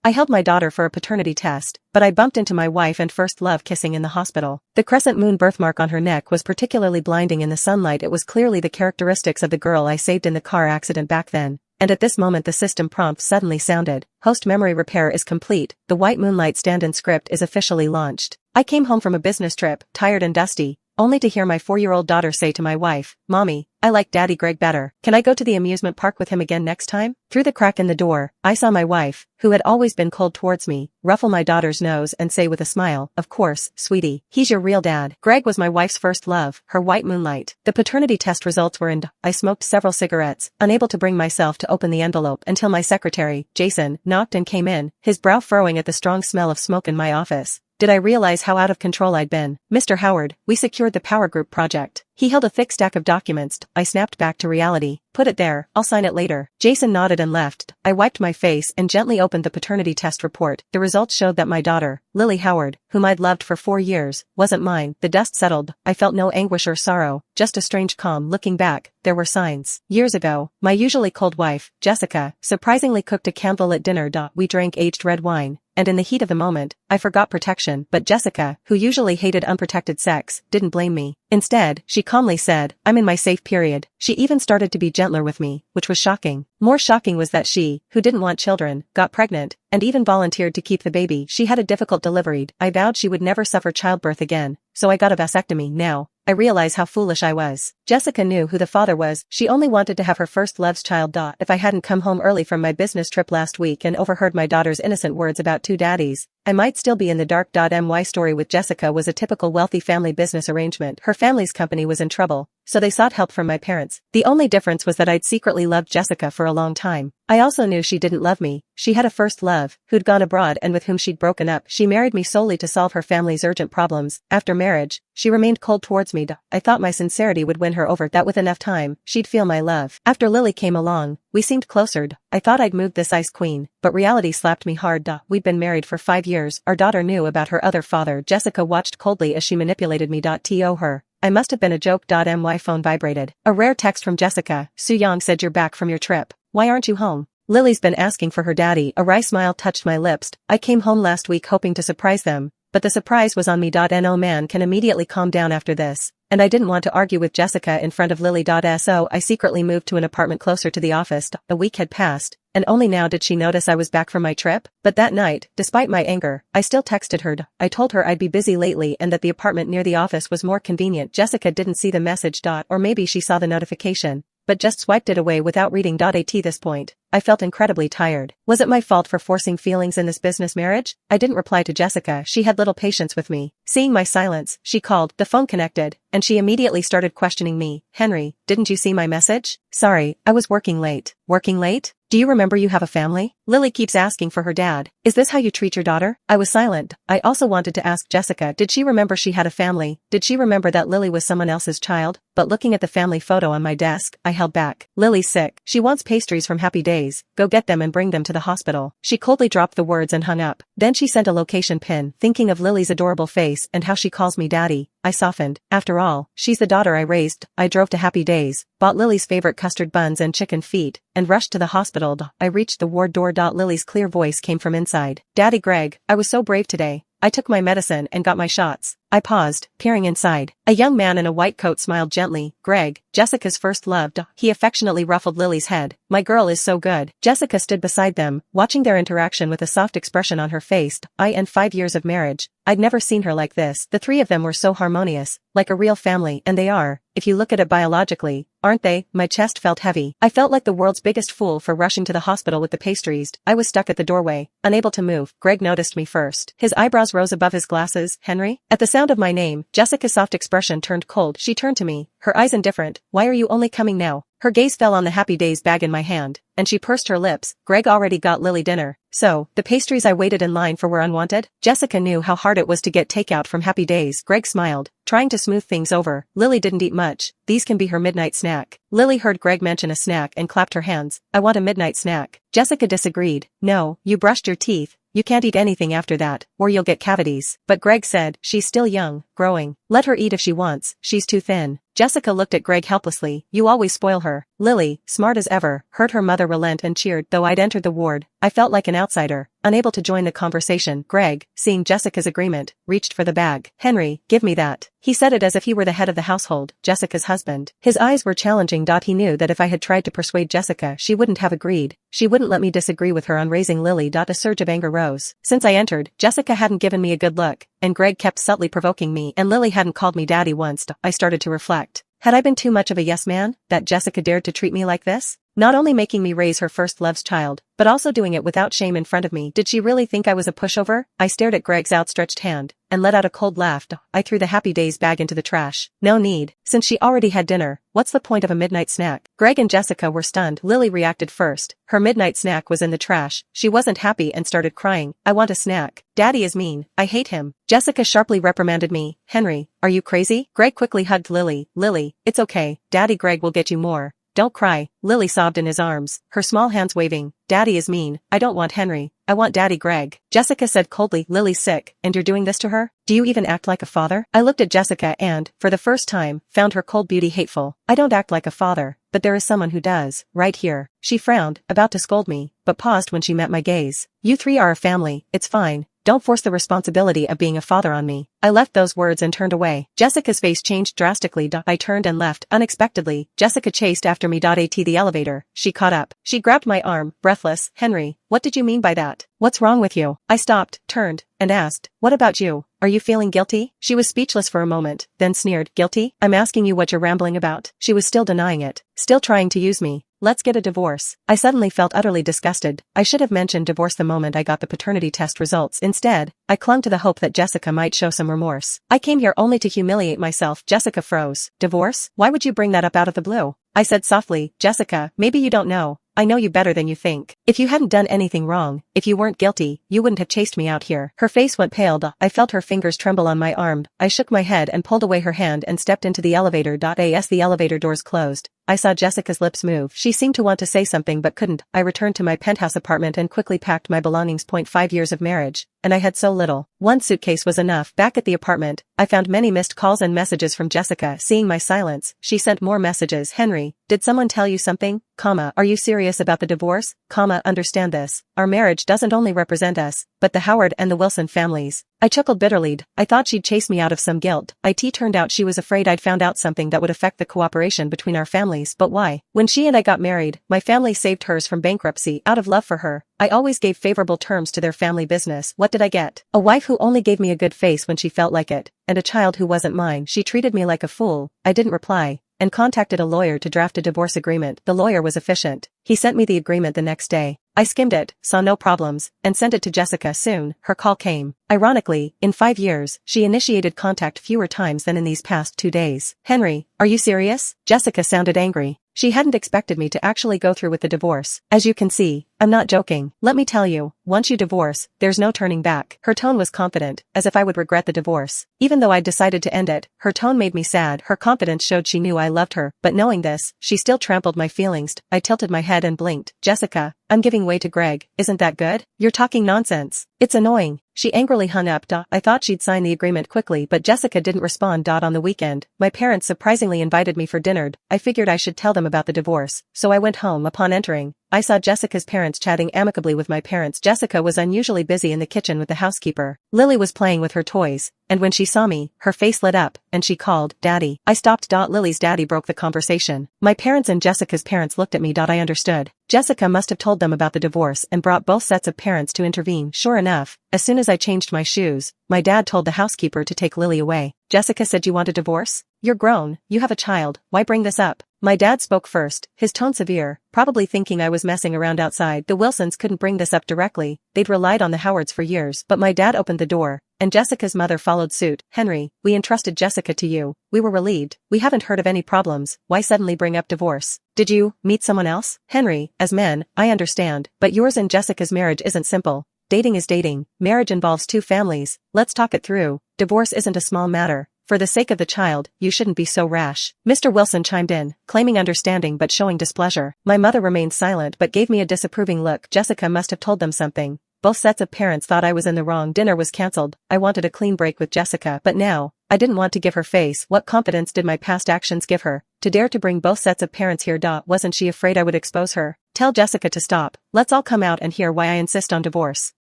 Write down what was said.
I held my daughter for a paternity test, but I bumped into my wife and first love kissing in the hospital. The crescent moon birthmark on her neck was particularly blinding in the sunlight. It was clearly the characteristics of the girl I saved in the car accident back then. And at this moment the system prompt suddenly sounded. Host memory repair is complete. The White Moonlight stand-in script is officially launched. I came home from a business trip, tired and dusty, only to hear my 4-year-old daughter say to my wife, "Mommy, I like Daddy Greg better. Can I go to the amusement park with him again next time?" Through the crack in the door, I saw my wife, who had always been cold towards me, ruffle my daughter's nose and say with a smile, "Of course, sweetie. He's your real dad." Greg was my wife's first love, her white moonlight. The paternity test results were in. I smoked several cigarettes, unable to bring myself to open the envelope until my secretary, Jason, knocked and came in, his brow furrowing at the strong smell of smoke in my office. Did I realize how out of control I'd been? "Mr. Howard, we secured the Power Group project." He held a thick stack of documents. I snapped back to reality. "Put it there, I'll sign it later." Jason nodded and left. I wiped my face and gently opened the paternity test report. The results showed that my daughter, Lily Howard, whom I'd loved for 4 years, wasn't mine. The dust settled. I felt no anguish or sorrow, just a strange calm. Looking back, there were signs. Years ago, my usually cold wife, Jessica, surprisingly cooked a candlelit dinner. We drank aged red wine. And in the heat of the moment, I forgot protection. But Jessica, who usually hated unprotected sex, didn't blame me. Instead, she calmly said, "I'm in my safe period." She even started to be gentler with me, which was shocking. More shocking was that she, who didn't want children, got pregnant, and even volunteered to keep the baby. She had a difficult delivery. I vowed she would never suffer childbirth again, so I got a vasectomy. Now, I realize how foolish I was. Jessica knew who the father was. She only wanted to have her first love's child. If I hadn't come home early from my business trip last week and overheard my daughter's innocent words about 2 daddies, I might still be in the dark. My story with Jessica was a typical wealthy family business arrangement. Her family's company was in trouble, so they sought help from my parents. The only difference was that I'd secretly loved Jessica for a long time. I also knew she didn't love me. She had a first love, who'd gone abroad and with whom she'd broken up. She married me solely to solve her family's urgent problems. After marriage, she remained cold towards me. I thought my sincerity would win her over, that with enough time, she'd feel my love. After Lily came along, we seemed closer. I thought I'd moved this ice queen, but reality slapped me hard. We'd been married for 5 years. Our daughter knew about her other father. Jessica watched coldly as she manipulated me. To her, I must have been a joke. My phone vibrated. A rare text from Jessica. "Su Yang said you're back from your trip. Why aren't you home? Lily's been asking for her daddy." A wry smile touched my lips. I came home last week hoping to surprise them, but the surprise was on me. No man can immediately calm down after this, and I didn't want to argue with Jessica in front of Lily. So I secretly moved to an apartment closer to the office. A week had passed, and only now did she notice I was back from my trip. But that night, despite my anger, I still texted her. I told her I'd be busy lately and that the apartment near the office was more convenient. Jessica didn't see the message. Or maybe she saw the notification, but just swiped it away without reading. At this point, I felt incredibly tired. Was it my fault for forcing feelings in this business marriage? I didn't reply to Jessica. She had little patience with me. Seeing my silence, she called. The phone connected, and she immediately started questioning me. "Henry, didn't you see my message?" "Sorry, I was working late." "Working late? Do you remember you have a family? Lily keeps asking for her dad. Is this how you treat your daughter?" I was silent. I also wanted to ask Jessica, did she remember she had a family? Did she remember that Lily was someone else's child? But looking at the family photo on my desk, I held back. "Lily's sick. She wants pastries from Happy Days. Go get them and bring them to the hospital." She coldly dropped the words and hung up. Then she sent a location pin. Thinking of Lily's adorable face and how she calls me daddy, I softened. After all, she's the daughter I raised. I drove to Happy Days, bought Lily's favorite custard buns and chicken feet, and rushed to the hospital. I reached the ward door. Lily's clear voice came from inside. "Daddy Greg, I was so brave today. I took my medicine and got my shots." I paused, peering inside. A young man in a white coat smiled gently. "Greg, Jessica's first love." He affectionately ruffled Lily's head. "My girl is so good." Jessica stood beside them, watching their interaction with a soft expression on her face. In 5 years of marriage, I'd never seen her like this. The 3 of them were so harmonious, like a real family, and they are, if you look at it biologically, aren't they? My chest felt heavy. I felt like the world's biggest fool for rushing to the hospital with the pastries. I was stuck at the doorway, unable to move. Greg noticed me first. His eyebrows rose above his glasses. "Henry?" At the sound of my name, Jessica's soft expression turned cold. She turned to me, her eyes indifferent. "Why are you only coming now?" Her gaze fell on the Happy Days bag in my hand, and she pursed her lips. "Greg already got Lily dinner. So, the pastries I waited in line for were unwanted?" Jessica knew how hard it was to get takeout from Happy Days. Greg smiled, trying to smooth things over. "Lily didn't eat much. These can be her midnight snack." Lily heard Greg mention a snack and clapped her hands. "I want a midnight snack." Jessica disagreed. "No, you brushed your teeth. You can't eat anything after that, or you'll get cavities." But Greg said, "She's still young, growing. Let her eat if she wants, she's too thin. Jessica looked at Greg helplessly. You always spoil her. Lily, smart as ever, heard her mother relent and cheered. Though I'd entered the ward, I felt like an outsider, unable to join the conversation. Greg, seeing Jessica's agreement, reached for the bag. Henry, give me that. He said it as if he were the head of the household, Jessica's husband. His eyes were challenging. He knew that if I had tried to persuade Jessica, she wouldn't have agreed. She wouldn't let me disagree with her on raising Lily. A surge of anger rose. Since I entered, Jessica hadn't given me a good look, and Greg kept subtly provoking me, and Lily hadn't called me daddy once. I started to reflect. Had I been too much of a yes man, that Jessica dared to treat me like this? Not only making me raise her first love's child, but also doing it without shame in front of me. Did she really think I was a pushover? I stared at Greg's outstretched hand, and let out a cold laugh. I threw the Happy Days bag into the trash. No need, since she already had dinner. What's the point of a midnight snack? Greg and Jessica were stunned. Lily reacted first. Her midnight snack was in the trash. She wasn't happy and started crying. I want a snack. Daddy is mean. I hate him. Jessica sharply reprimanded me. Henry, are you crazy? Greg quickly hugged Lily. Lily, it's okay. Daddy Greg will get you more. Don't cry. Lily sobbed in his arms, her small hands waving. Daddy is mean. I don't want Henry. I want Daddy Greg. Jessica said coldly. Lily's sick, and you're doing this to her? Do you even act like a father? I looked at Jessica and, for the first time, found her cold beauty hateful. I don't act like a father, but there is someone who does, right here. She frowned, about to scold me, but paused when she met my gaze. You three are a family, it's fine. Don't force the responsibility of being a father on me. I left those words and turned away. Jessica's face changed drastically. I turned and left, unexpectedly. Jessica chased after me. At the elevator, she caught up. She grabbed my arm, breathless. Henry, what did you mean by that? What's wrong with you? I stopped, turned, and asked, what about you? Are you feeling guilty? She was speechless for a moment, then sneered. Guilty? I'm asking you what you're rambling about. She was still denying it, still trying to use me. Let's get a divorce. I suddenly felt utterly disgusted. I should have mentioned divorce the moment I got the paternity test results. Instead, I clung to the hope that Jessica might show some remorse. I came here only to humiliate myself. Jessica froze. Divorce? Why would you bring that up out of the blue? I said softly, Jessica, maybe you don't know. I know you better than you think. If you hadn't done anything wrong, if you weren't guilty, you wouldn't have chased me out here. Her face went pale. I felt her fingers tremble on my arm. I shook my head and pulled away her hand and stepped into the elevator. As the elevator doors closed, I saw Jessica's lips move. She seemed to want to say something but couldn't. I returned to my penthouse apartment and quickly packed my belongings. 5 years of marriage, and I had so little. One suitcase was enough. Back at the apartment, I found many missed calls and messages from Jessica. Seeing my silence, she sent more messages. Henry, did someone tell you something? Are you serious about the divorce? Understand this. Our marriage doesn't only represent us, but the Howard and the Wilson families. I chuckled bitterly. I thought she'd chase me out of some guilt. It turned out she was afraid I'd found out something that would affect the cooperation between our families. But why? When she and I got married, my family saved hers from bankruptcy out of love for her. I always gave favorable terms to their family business. What did I get? A wife who only gave me a good face when she felt like it, and a child who wasn't mine. She treated me like a fool. I didn't reply, and contacted a lawyer to draft a divorce agreement. The lawyer was efficient. He sent me the agreement the next day. I skimmed it, saw no problems, and sent it to Jessica. Soon, her call came. Ironically, in 5 years, she initiated contact fewer times than in these past 2 days. Henry, are you serious? Jessica sounded angry. She hadn't expected me to actually go through with the divorce. As you can see, I'm not joking. Let me tell you, once you divorce, there's no turning back. Her tone was confident, as if I would regret the divorce. Even though I'd decided to end it, her tone made me sad. Her confidence showed she knew I loved her, but knowing this, she still trampled my feelings. I tilted my head and blinked. Jessica, I'm giving way to Greg. Isn't that good? You're talking nonsense. It's annoying. She angrily hung up. I thought she'd sign the agreement quickly, but Jessica didn't respond. On the weekend, my parents surprisingly invited me for dinner. I figured I should tell them about the divorce, so I went home. Upon entering, I saw Jessica's parents chatting amicably with my parents. Jessica was unusually busy in the kitchen with the housekeeper. Lily was playing with her toys, and when she saw me, her face lit up, and she called, Daddy. I stopped. Lily's daddy broke the conversation. My parents and Jessica's parents looked at me. I understood. Jessica must have told them about the divorce and brought both sets of parents to intervene. Sure enough, as soon as I changed my shoes, my dad told the housekeeper to take Lily away. Jessica said, you want a divorce? You're grown, you have a child, why bring this up? My dad spoke first, his tone severe, probably thinking I was messing around outside. The Wilsons couldn't bring this up directly, they'd relied on the Howards for years. But my dad opened the door, and Jessica's mother followed suit. Henry, we entrusted Jessica to you. We were relieved. We haven't heard of any problems. Why suddenly bring up divorce? Did you meet someone else? Henry, as men, I understand, but yours and Jessica's marriage isn't simple. Dating is dating. Marriage involves two families. Let's talk it through. Divorce isn't a small matter. For the sake of the child, you shouldn't be so rash. Mr. Wilson chimed in, claiming understanding but showing displeasure. My mother remained silent but gave me a disapproving look. Jessica must have told them something. Both sets of parents thought I was in the wrong. Dinner was cancelled. I wanted a clean break with Jessica, but now, I didn't want to give her face. What confidence did my past actions give her? To dare to bring both sets of parents here. Wasn't she afraid I would expose her? Tell Jessica to stop. Let's all come out and hear why I insist on divorce.